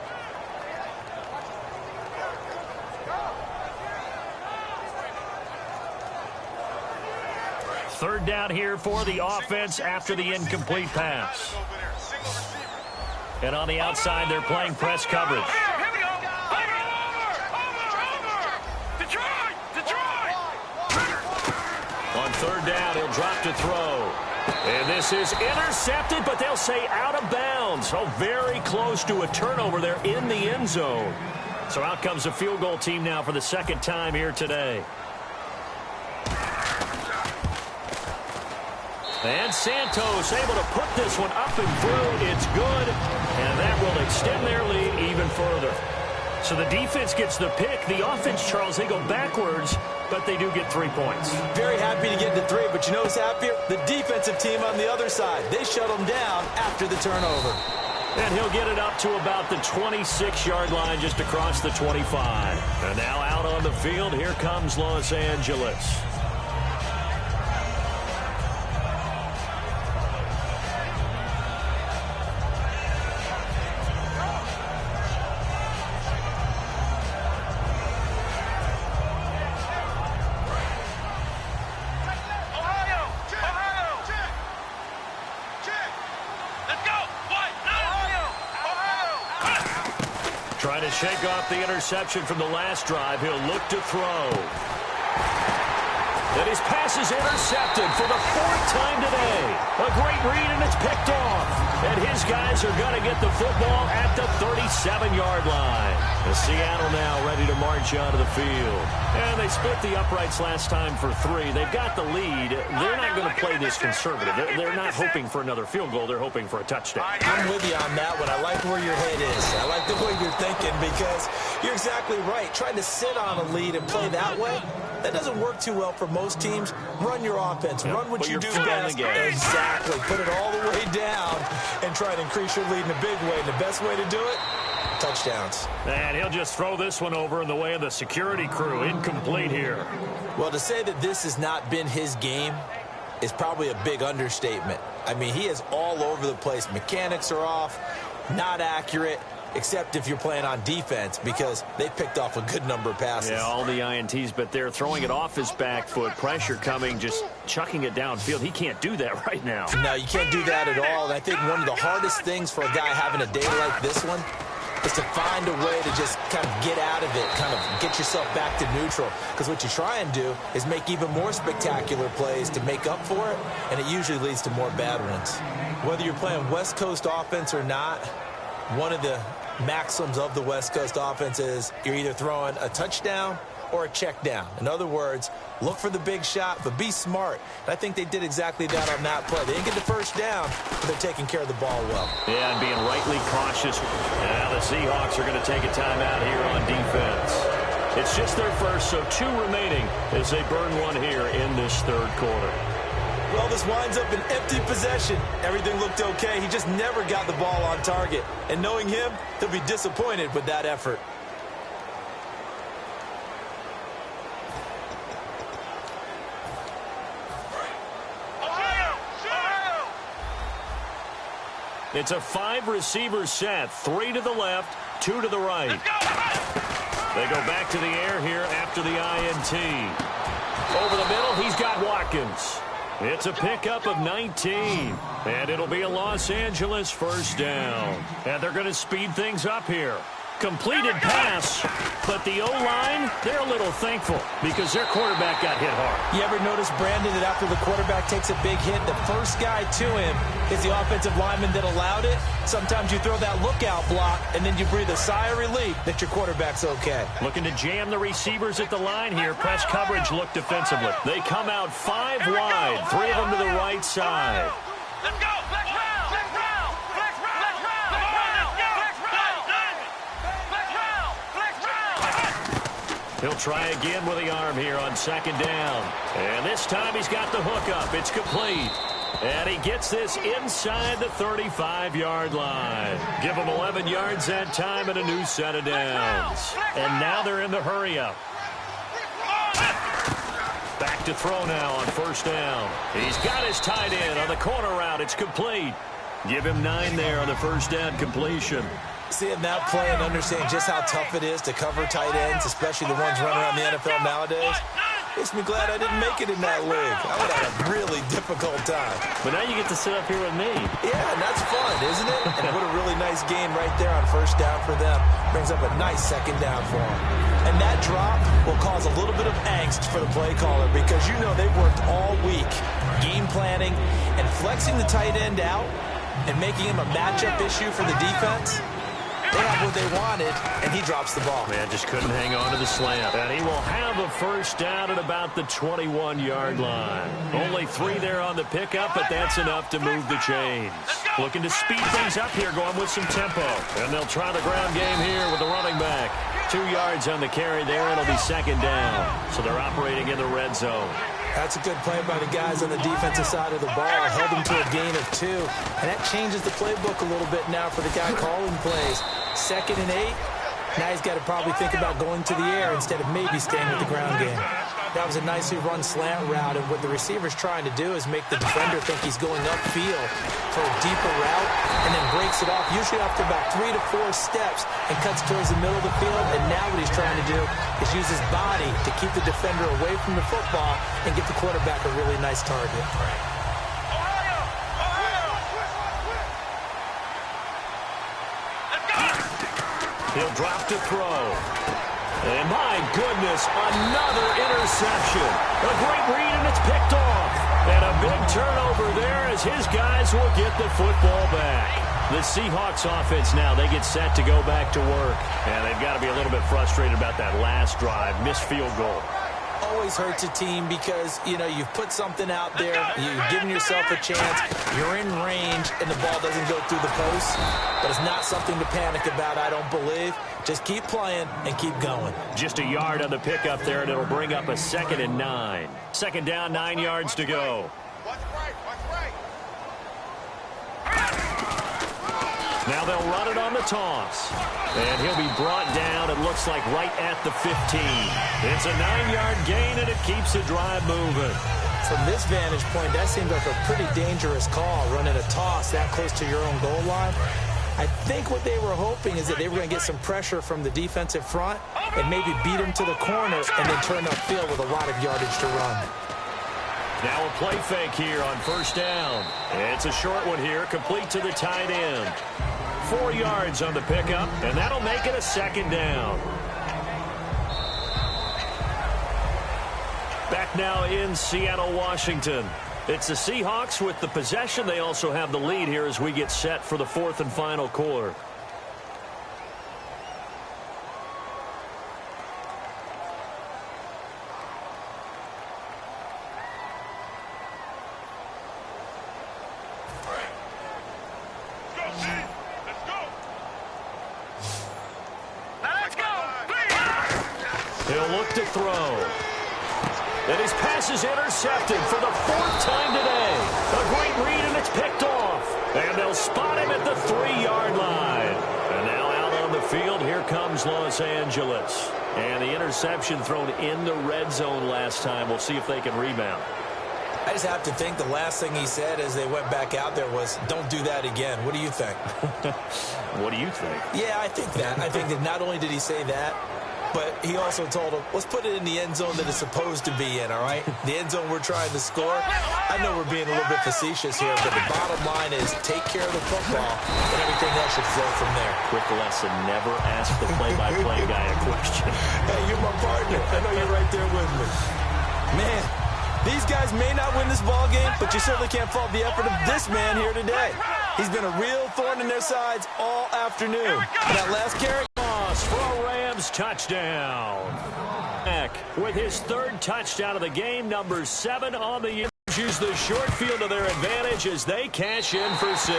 Third down here for the offense after the incomplete pass. And on the outside, they're playing press coverage. Here we go. Over. Detroit. On third down, he'll drop to throw. And this is intercepted, but they'll say out of bounds. So very close to a turnover there in the end zone. So out comes the field goal team now for the second time here today. And Santos able to put this one up and through. It's good, and that will extend their lead even further. So the defense gets the pick. The offense, Charles, they go backwards, but they do get 3 points. Very happy to get to 3, but you know who's happier? The defensive team on the other side. They shut them down after the turnover. And he'll get it up to about the 26-yard line, just across the 25. And now out on the field, here comes Los Angeles. Trying to shake off the interception from the last drive. He'll look to throw. And his pass is intercepted for the 4th time today. A great read, and it's picked off. And his guys are going to get the football at the 37-yard line. And Seattle now ready to march onto the field. And they split the uprights last time for 3. They've got the lead. They're not going to play this conservative. They're not hoping for another field goal. They're hoping for a touchdown. I'm with you on that one. I like where your head is. I like the way you're thinking because you're exactly right. Trying to sit on a lead and play that way, that doesn't work too well for most teams. Run your offense. Run what you do best. Exactly. Put it all the way down and try and increase your lead in a big way. And the best way to do it, touchdowns. And he'll just throw this one over in the way of the security crew. Incomplete here. Well, to say that this has not been his game is probably a big understatement. I mean, he is all over the place. Mechanics are off, not accurate, except if you're playing on defense because they picked off a good number of passes. Yeah, all the INTs, but they're throwing it off his back foot. Pressure coming, just chucking it downfield. He can't do that right now. No, you can't do that at all. And I think one of the hardest things for a guy having a day like this one is to find a way to just kind of get out of it, kind of get yourself back to neutral. Because what you try and do is make even more spectacular plays to make up for it, and it usually leads to more bad ones. Whether you're playing West Coast offense or not, one of the maxims of the West Coast offense is you're either throwing a touchdown or a check down. In other words, look for the big shot, but be smart. And I think they did exactly that on that play. They didn't get the first down, but they're taking care of the ball well. Yeah, and being rightly cautious. Now the Seahawks are going to take a timeout here on defense. It's just their first, so 2 remaining as they burn one here in this third quarter. Well, this winds up an empty possession. Everything looked okay. He just never got the ball on target. And knowing him, he'll be disappointed with that effort. It's a 5-receiver set. 3 to the left, 2 to the right. They go back to the air here after the INT. Over the middle, he's got Watkins. It's a pickup of 19, and it'll be a Los Angeles first down. And they're going to speed things up here. Completed pass, but the O-line, they're a little thankful because their quarterback got hit hard. You ever notice, Brandon, that after the quarterback takes a big hit, the first guy to him is the offensive lineman that allowed it? Sometimes you throw that lookout block, and then you breathe a sigh of relief that your quarterback's okay. Looking to jam the receivers at the line here. Press coverage look defensively. They come out 5 wide, 3 of them to the right side. Let's go! Flex round! Flex round! Flex round! Flex round! He'll try again with the arm here on second down. And this time he's got the hook up. It's complete. And he gets this inside the 35-yard line. Give him 11 yards that time and a new set of downs. And now they're in the hurry-up. Back to throw now on first down. He's got his tight end on the corner route. It's complete. Give him 9 there on the first down completion. Seeing that play and understanding just how tough it is to cover tight ends, especially the ones running around the NFL nowadays, Makes me glad I didn't make it in that league. I would have had a really difficult time. But now you get to sit up here with me. Yeah, and that's fun, isn't it? And what a really nice game right there on first down for them. Brings up a nice second down for them. And that drop will cause a little bit of angst for the play caller because you know they've worked all week game planning and flexing the tight end out and making him a matchup issue for the defense. They have what they wanted, and he drops the ball. Man, just couldn't hang on to the slant. And he will have a first down at about the 21-yard line. Only 3 there on the pickup, but that's enough to move the chains. Looking to speed things up here, going with some tempo. And they'll try the ground game here with the running back. 2 yards on the carry there. It'll be second down. So they're operating in the red zone. That's a good play by the guys on the defensive side of the ball. Held them to a gain of 2. And that changes the playbook a little bit now for the guy calling plays. 2nd and 8. Now he's got to probably think about going to the air instead of maybe staying with the ground game. That was a nicely run slant route, and what the receiver's trying to do is make the defender think he's going upfield for a deeper route and then breaks it off, usually after about 3 to 4 steps, and cuts towards the middle of the field. And now what he's trying to do is use his body to keep the defender away from the football and get the quarterback a really nice target. He'll drop to throw. And my goodness, another interception. A great read, and it's picked off. And a big turnover there as his guys will get the football back. The Seahawks offense now, they get set to go back to work. And they've got to be a little bit frustrated about that last drive, missed field goal. Always hurts a team because, you know, you've put something out there, you've given yourself a chance, you're in range, and the ball doesn't go through the post. But it's not something to panic about, I don't believe. Just keep playing and keep going. Just a yard on the pickup there, and it'll bring up a 2nd and 9. Second down, 9 yards to go. Now they'll run it on the toss. And he'll be brought down, it looks like, right at the 15. It's a 9-yard gain, and it keeps the drive moving. From this vantage point, that seems like a pretty dangerous call, running a toss that close to your own goal line. I think what they were hoping is that they were going to get some pressure from the defensive front and maybe beat them to the corner and then turn upfield with a lot of yardage to run. Now a play fake here on first down. It's a short one here, complete to the tight end. 4 yards on the pickup, and that'll make it a 2nd down. Back now in Seattle, Washington. It's the Seahawks with the possession. They also have the lead here as we get set for the 4th and final quarter. He'll look to throw. And his pass is intercepted for the 4th time today. A great read, and it's picked off. And they'll spot him at the 3-yard line. And now out on the field, here comes Los Angeles. And the interception thrown in the red zone last time. We'll see if they can rebound. I just have to think the last thing he said as they went back out there was, don't do that again. What do you think? What do you think? Yeah, I think that. I think that not only did he say that, but he also told him, let's put it in the end zone that it's supposed to be in, all right? The end zone we're trying to score. I know we're being a little bit facetious here, but the bottom line is take care of the football, and everything else should flow from there. Quick lesson, never ask the play-by-play guy a question. Hey, you're my partner. I know you're right there with me. Man, these guys may not win this ball game, but you certainly can't fault the effort of this man here today. He's been a real thorn in their sides all afternoon. That last carry. For a Rams touchdown. Back with his 3rd touchdown of the game, number 7 on the year. Use the short field to their advantage as they cash in for 6.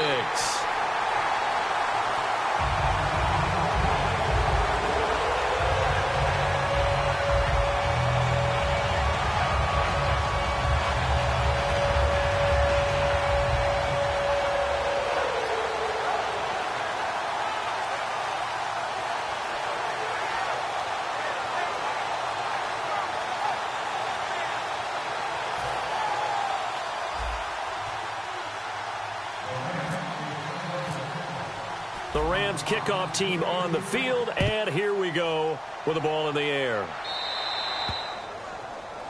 The Rams kickoff team on the field, and here we go with the ball in the air.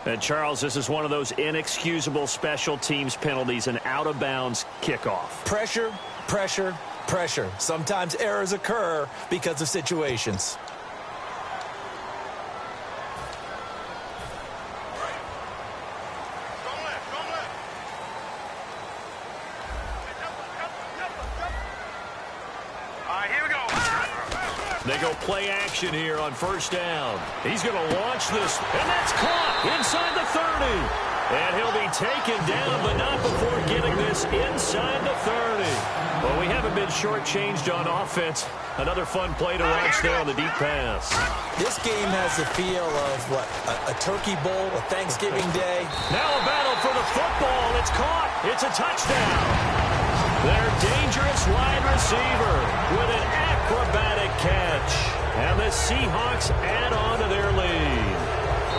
And, Charles, this is one of those inexcusable special teams penalties, an out-of-bounds kickoff. Pressure, pressure, pressure. Sometimes errors occur because of situations. They go play action here on first down. He's going to launch this, and that's caught inside the 30. And he'll be taken down, but not before getting this inside the 30. Well, we haven't been shortchanged on offense. Another fun play to watch there on the deep pass. This game has the feel of, a turkey bowl, a Thanksgiving Day. Now a battle for the football. It's caught. It's a touchdown. Their dangerous wide receiver with an acrobatic catch. And the Seahawks add on to their lead.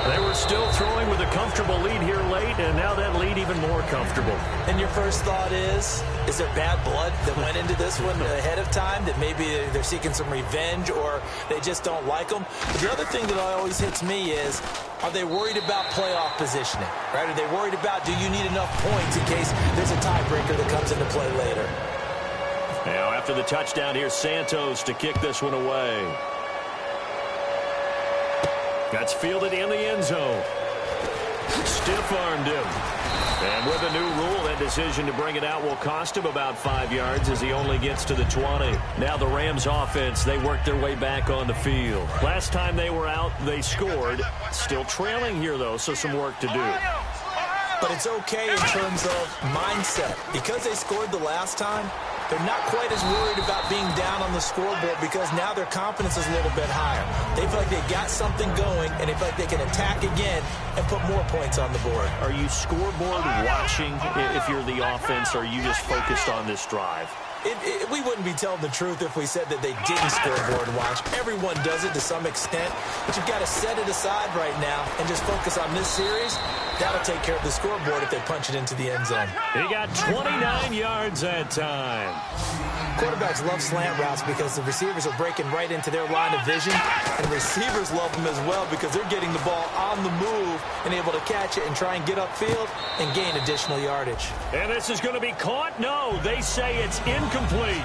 They were still throwing with a comfortable lead here late, and now that lead even more comfortable. And your first thought is there bad blood that went into this one ahead of time, that maybe they're seeking some revenge or they just don't like them? But the other thing that always hits me is, are they worried about playoff positioning? Right? Are they worried about, do you need enough points in case there's a tiebreaker that comes into play later? Now, after the touchdown, here's Santos to kick this one away. That's fielded in the end zone. Stiff-armed him. And with a new rule, that decision to bring it out will cost him about 5 yards as he only gets to the 20. Now the Rams offense, they work their way back on the field. Last time they were out, they scored. Still trailing here, though, so some work to do. But it's okay in terms of mindset. Because they scored the last time, they're not quite as worried about being down on the scoreboard because now their confidence is a little bit higher. They feel like they've got something going, and they feel like they can attack again and put more points on the board. Are you scoreboard watching if you're the offense, or are you just focused on this drive? We wouldn't be telling the truth if we said that they didn't scoreboard watch. Everyone does it to some extent, but you've got to set it aside right now and just focus on this series. That'll take care of the scoreboard if they punch it into the end zone. He got 29 yards that time. Quarterbacks love slant routes because the receivers are breaking right into their line of vision, and receivers love them as well because they're getting the ball on the move and able to catch it and try and get upfield and gain additional yardage. And this is going to be caught? No, they say it's incomplete.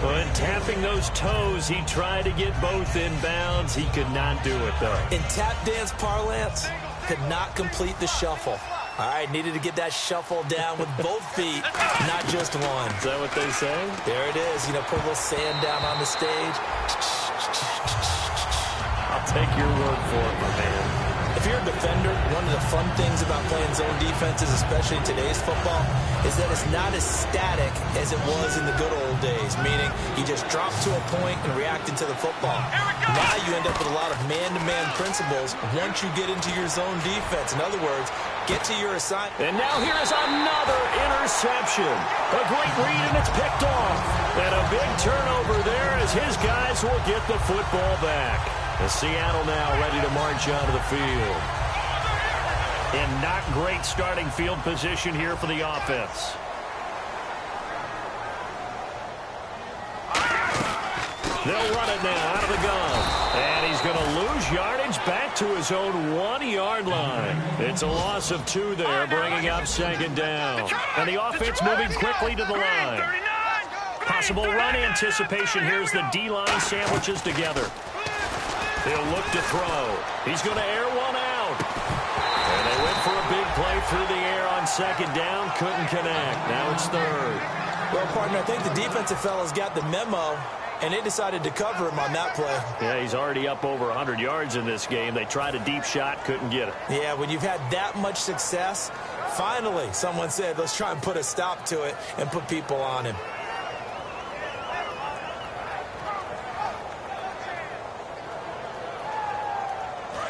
But tapping those toes, he tried to get both in bounds. He could not do it, though. In tap dance parlance, could not complete the shuffle. All right, needed to get that shuffle down with both feet, not just one. Is that what they say? There it is. You know, put a little sand down on the stage. I'll take your word for it, my man. If you're a defender, one of the fun things about playing zone defenses, especially in today's football, is that it's not as static as it was in the good old days, meaning you just drop to a point and reacted to the football. Now you end up with a lot of man-to-man principles once you get into your zone defense. In other words, get to your assignment. And now here is another interception. A great read, and it's picked off. And a big turnover there as his guys will get the football back. The Seattle now ready to march onto the field. In not great starting field position here for the offense. They'll run it now out of the gun. And he's going to lose yardage back to his own 1-yard line. It's a loss of 2 there, bringing up second down. And the offense moving quickly to the line. Possible run anticipation here as the D-line sandwiches together. He'll look to throw. He's going to air one out. And they went for a big play through the air on second down. Couldn't connect. Now it's third. Well, partner, I think the defensive fellas got the memo, and they decided to cover him on that play. Yeah, he's already up over 100 yards in this game. They tried a deep shot, couldn't get it. Yeah, when you've had that much success, finally someone said, let's try and put a stop to it and put people on him.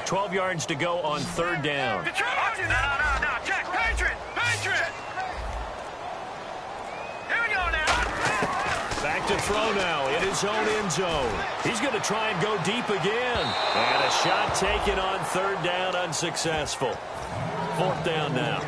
$12 yards to go on third down. No, check. Patriot. Here we go now. Back to throw now in his own end zone. He's going to try and go deep again. And a shot taken on third down, unsuccessful. Fourth down now.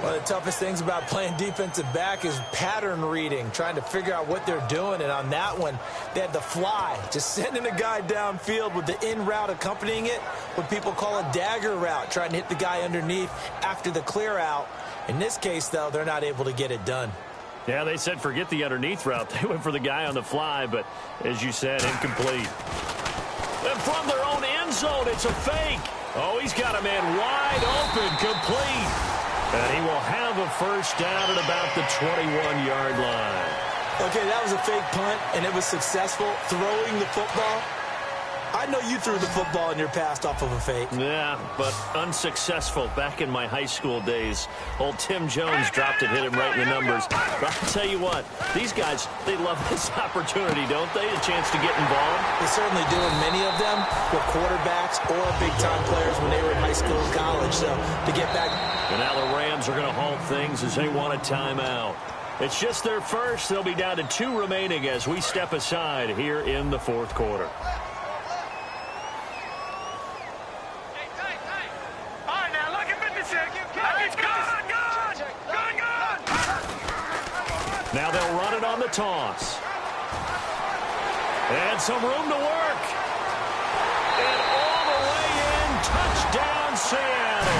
One of the toughest things about playing defensive back is pattern reading, trying to figure out what they're doing. And on that one, they had the fly, just sending a guy downfield with the in route accompanying it, what people call a dagger route, trying to hit the guy underneath after the clear out. In this case, though, they're not able to get it done. Yeah, they said forget the underneath route. They went for the guy on the fly, but as you said, incomplete. And from their own end zone, it's a fake. Oh, he's got a man wide open, complete. And he will have a first down at about the 21-yard line. Okay, that was a fake punt, and it was successful. Throwing the football, I know you threw the football in your past off of a fake. Yeah, but unsuccessful back in my high school days. Old Tim Jones dropped it, hit him right in the numbers. But I'll tell you what, these guys, they love this opportunity, don't they? A chance to get involved. They certainly do, and many of them were quarterbacks or big-time players when they were in high school and college. So to get back. And now the Rams are going to halt things as they want a timeout. It's just their first. They'll be down to 2 remaining as we step aside here in the fourth quarter. Now they'll run it on the toss. And some room to work. And all the way in, touchdown Seattle.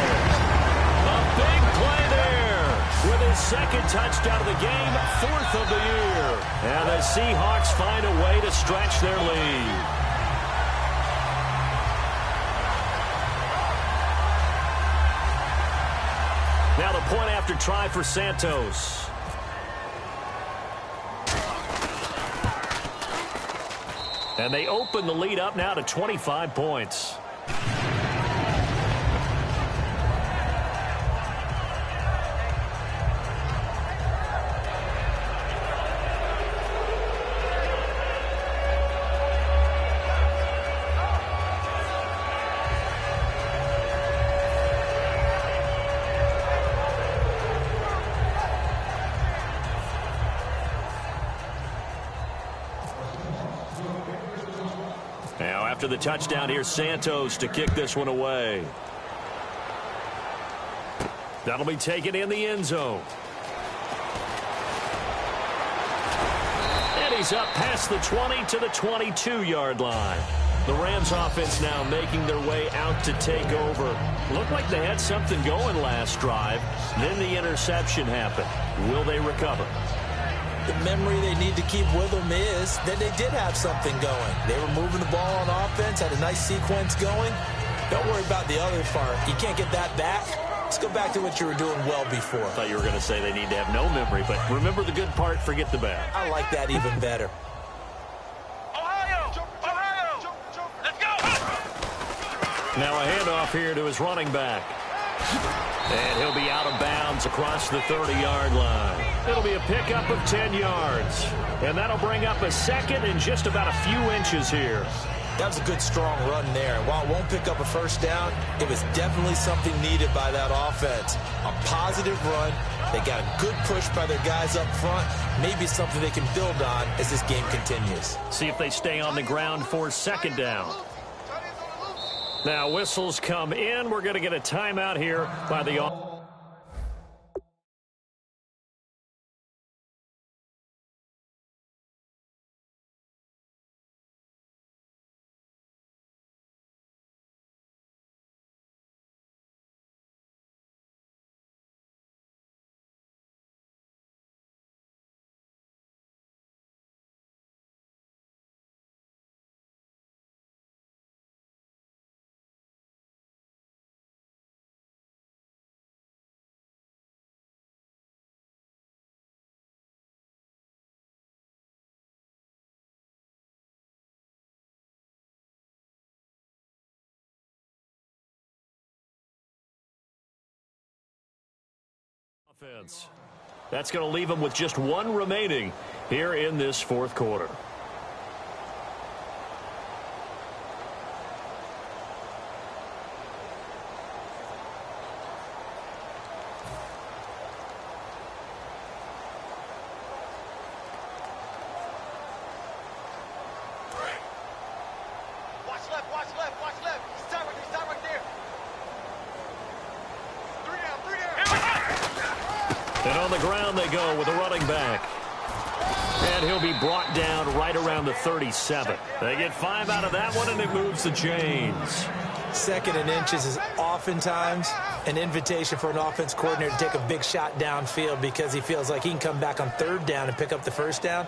A big play there with his second touchdown of the game, 4th of the year. And the Seahawks find a way to stretch their lead. Now the point after try for Santos. And they open the lead up now to 25 points. Now, after the touchdown, here's Santos to kick this one away. That'll be taken in the end zone. And he's up past the 20 to the 22-yard line. The Rams offense now making their way out to take over. Looked like they had something going last drive. Then the interception happened. Will they recover? The memory they need to keep with them is that they did have something going. They were moving the ball on offense, had a nice sequence going. Don't worry about the other part. You can't get that back. Let's go back to what you were doing well before. I thought you were going to say they need to have no memory, but remember the good part, forget the bad. I like that even better. Ohio! Let's go! Now a handoff here to his running back. And he'll be out of bounds across the 30-yard line. It'll be a pickup of 10 yards. And that'll bring up a second and just about a few inches here. That was a good, strong run there. And while it won't pick up a first down, it was definitely something needed by that offense. A positive run. They got a good push by their guys up front. Maybe something they can build on as this game continues. See if they stay on the ground for second down. Now whistles come in. We're going to get a timeout here by the offense. That's going to leave them with just one remaining here in this fourth quarter. Watch left. Stop right there. Three down. And on the ground they go with a running back. And he'll be brought down right around the 37. They get 5 out of that one, and it moves the chains. 2nd and inches is oftentimes an invitation for an offense coordinator to take a big shot downfield because he feels like he can come back on 3rd down and pick up the 1st down.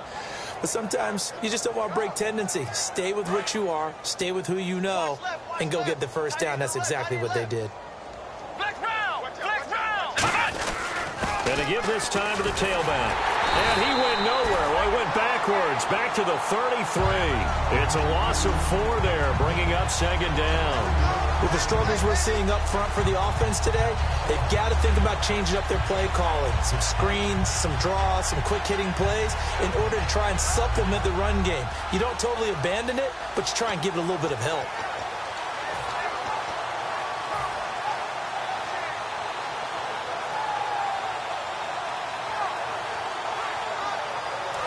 But sometimes you just don't want to break tendency. Stay with what you are, stay with who you know, and go get the 1st down. That's exactly what they did. And to give this time to the tailback. And he went nowhere. Well, he went backwards, back to the 33. It's a loss of 4 there, bringing up 2nd down. With the struggles we're seeing up front for the offense today, they've got to think about changing up their play calling. Some screens, some draws, some quick-hitting plays in order to try and supplement the run game. You don't totally abandon it, but you try and give it a little bit of help.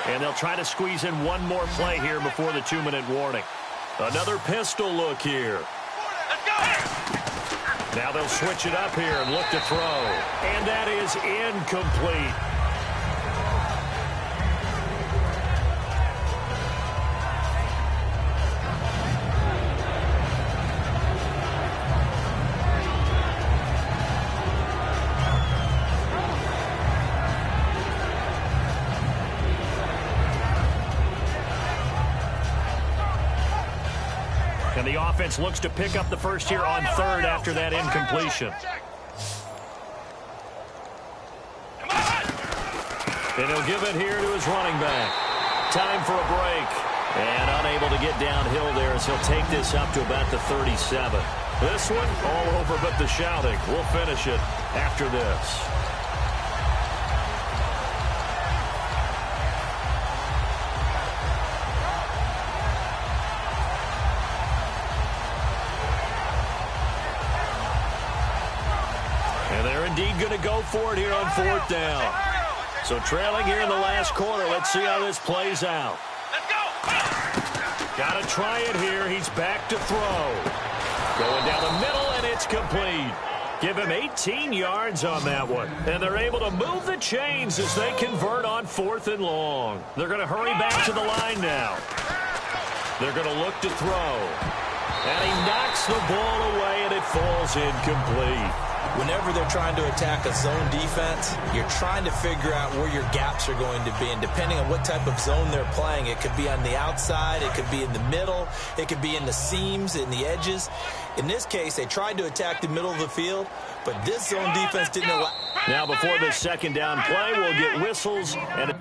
And they'll try to squeeze in one more play here before the 2-minute warning. Another pistol look here. Let's go! Now they'll switch it up here and look to throw. And that is incomplete. And the offense looks to pick up the first here on 3rd after that incompletion. And he'll give it here to his running back. Time for a break. And unable to get downhill there as he'll take this up to about the 37. This one all over but the shouting. We'll finish it after this. Indeed going to go for it here on 4th down. So trailing here in the last quarter. Let's see how this plays out. Let's go! Got to try it here. He's back to throw. Going down the middle, and it's complete. Give him 18 yards on that one. And they're able to move the chains as they convert on 4th and long. They're going to hurry back to the line now. They're going to look to throw. And he knocks the ball away, and it falls incomplete. Whenever they're trying to attack a zone defense, you're trying to figure out where your gaps are going to be. And depending on what type of zone they're playing, it could be on the outside, it could be in the middle, it could be in the seams, in the edges. In this case, they tried to attack the middle of the field, but this zone defense didn't allow. Now before the 2nd down play, we'll get whistles and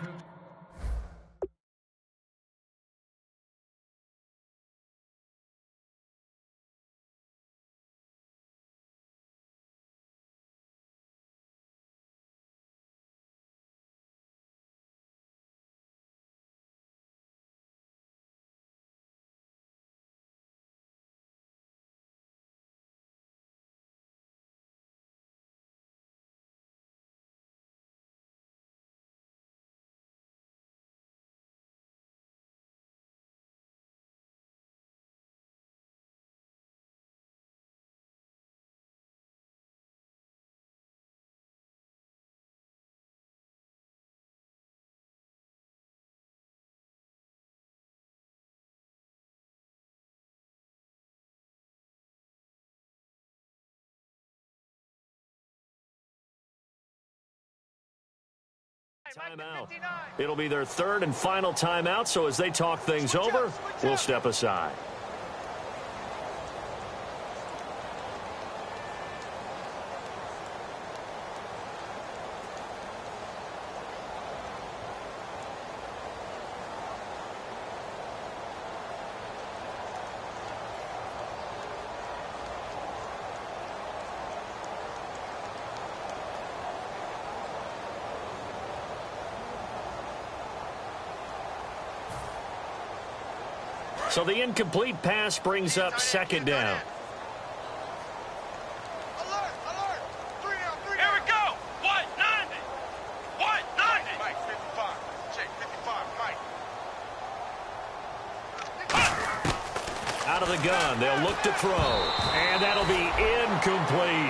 timeout. It'll be their 3rd and final timeout, so as they talk things over, we'll step aside. So the incomplete pass brings up 2nd down. Alert! Alert! 3 down, 3 down. Here we go! 190! 190! Mike, 55. Check, 55, Mike. Out of the gun, they'll look to throw. And that'll be incomplete.